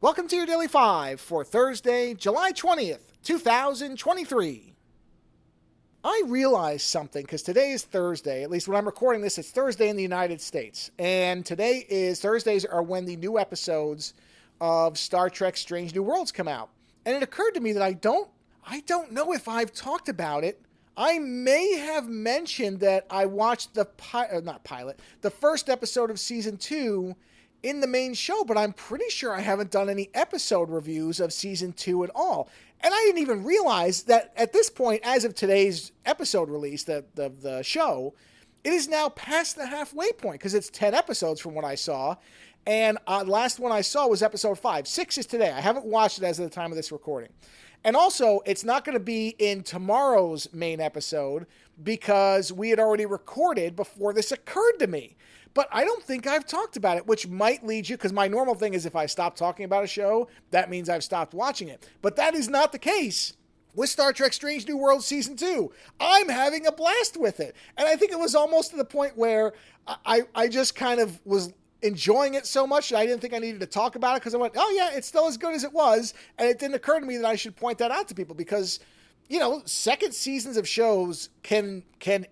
Welcome to your Daily 5 for Thursday, July 20th, 2023. I realized something because today is Thursday. At least when I'm recording this, it's Thursday in the United States. And Thursdays are when the new episodes of Star Trek Strange New Worlds come out. And it occurred to me that I don't know if I've talked about it. I may have mentioned that I watched the first episode of season 2 in the main show, but I'm pretty sure I haven't done any episode reviews of season 2 at all. And I didn't even realize that at this point, as of today's episode release, the show, it is now past the halfway point because it's 10 episodes from what I saw. And last one I saw was episode 5. 6 is today. I haven't watched it as of the time of this recording. And also, it's not going to be in tomorrow's main episode because we had already recorded before this occurred to me. But I don't think I've talked about it, which might lead you, because my normal thing is if I stop talking about a show, that means I've stopped watching it. But that is not the case with Star Trek Strange New Worlds Season 2. I'm having a blast with it. And I think it was almost to the point where I just kind of was enjoying it so much that I didn't think I needed to talk about it because I went, oh yeah, it's still as good as it was. And it didn't occur to me that I should point that out to people because, you know, second seasons of shows can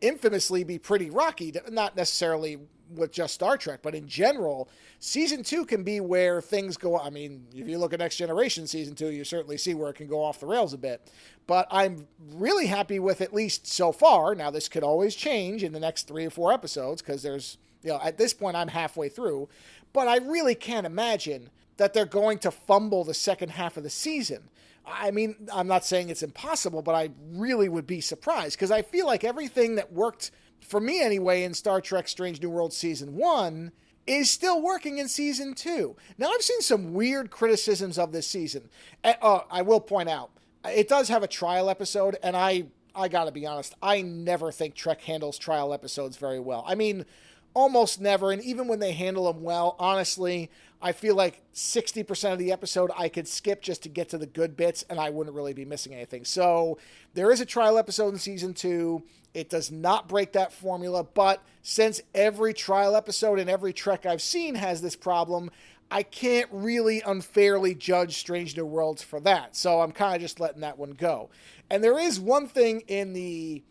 infamously be pretty rocky, not necessarily with just Star Trek, but in general, season 2 can be where things go. I mean, if you look at Next Generation season 2, you certainly see where it can go off the rails a bit. But I'm really happy with at least so far. Now, this could always change in the next 3 or 4 episodes because there's, at this point, I'm halfway through. But I really can't imagine that they're going to fumble the second half of the season. I mean, I'm not saying it's impossible, but I really would be surprised because I feel like everything that worked for me anyway, in Star Trek Strange New Worlds Season 1, is still working in Season 2. Now, I've seen some weird criticisms of this season. I will point out, it does have a trial episode, and I gotta be honest, I never think Trek handles trial episodes very well. I mean, almost never, and even when they handle them well, honestly, I feel like 60% of the episode I could skip just to get to the good bits, and I wouldn't really be missing anything. So, there is a trial episode in Season 2. It does not break that formula, but since every trial episode and every Trek I've seen has this problem, I can't really unfairly judge Strange New Worlds for that. So I'm kind of just letting that one go. And there is one thing in the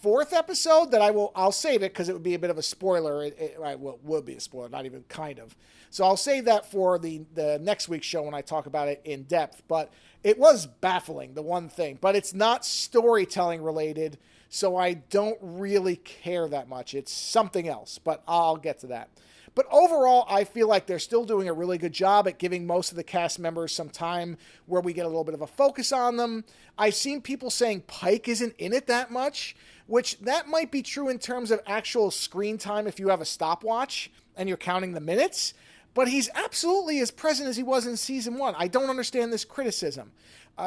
4th episode that I'll save it because it would be a bit of a spoiler. It would be a spoiler, not even kind of. So I'll save that for the next week's show when I talk about it in depth. But it was baffling, the one thing. But it's not storytelling related, so I don't really care that much. It's something else, but I'll get to that. But overall, I feel like they're still doing a really good job at giving most of the cast members some time where we get a little bit of a focus on them. I've seen people saying Pike isn't in it that much, which that might be true in terms of actual screen time if you have a stopwatch and you're counting the minutes. But he's absolutely as present as he was in Season 1. I don't understand this criticism.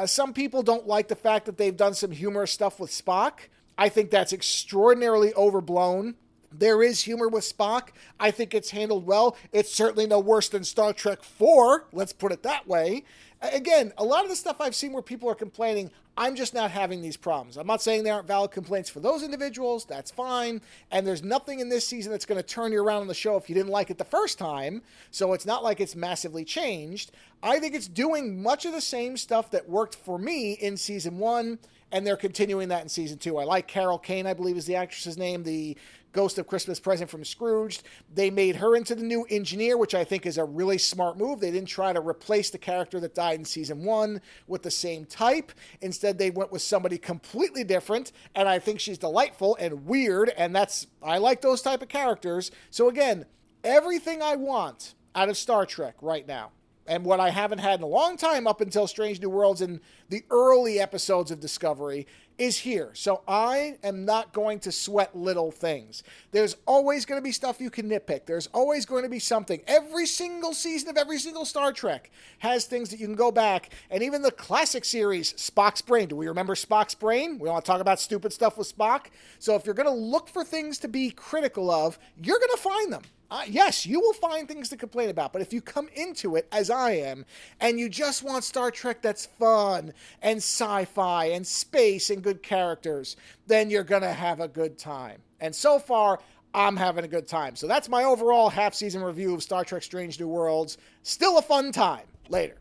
Some people don't like the fact that they've done some humorous stuff with Spock. I think that's extraordinarily overblown. There is humor with Spock. I think it's handled well. It's certainly no worse than Star Trek 4, let's put it that way. Again, a lot of the stuff I've seen where people are complaining, I'm just not having these problems. I'm not saying there aren't valid complaints for those individuals. That's fine. And there's nothing in this season that's going to turn you around on the show if you didn't like it the first time. So it's not like it's massively changed. I think it's doing much of the same stuff that worked for me in Season 1, and they're continuing that in Season 2. I like Carol Kane, I believe is the actress's name, the Ghost of Christmas Present from Scrooged. They made her into the new engineer, which I think is a really smart move. They didn't try to replace the character that died in Season 1 with the same type. Instead, they went with somebody completely different, and I think she's delightful and weird, and I like those type of characters. So again, everything I want out of Star Trek right now, and what I haven't had in a long time up until Strange New Worlds and the early episodes of Discovery, is here. So I am not going to sweat little things. There's always going to be stuff you can nitpick. There's always going to be something. Every single season of every single Star Trek has things that you can go back. And even the classic series, Spock's Brain. Do we remember Spock's Brain? We want to talk about stupid stuff with Spock. So if you're going to look for things to be critical of, you're going to find them. Yes, you will find things to complain about, but if you come into it, as I am, and you just want Star Trek that's fun, and sci-fi, and space, and good characters, then you're going to have a good time. And so far, I'm having a good time. So that's my overall half-season review of Star Trek Strange New Worlds. Still a fun time. Later.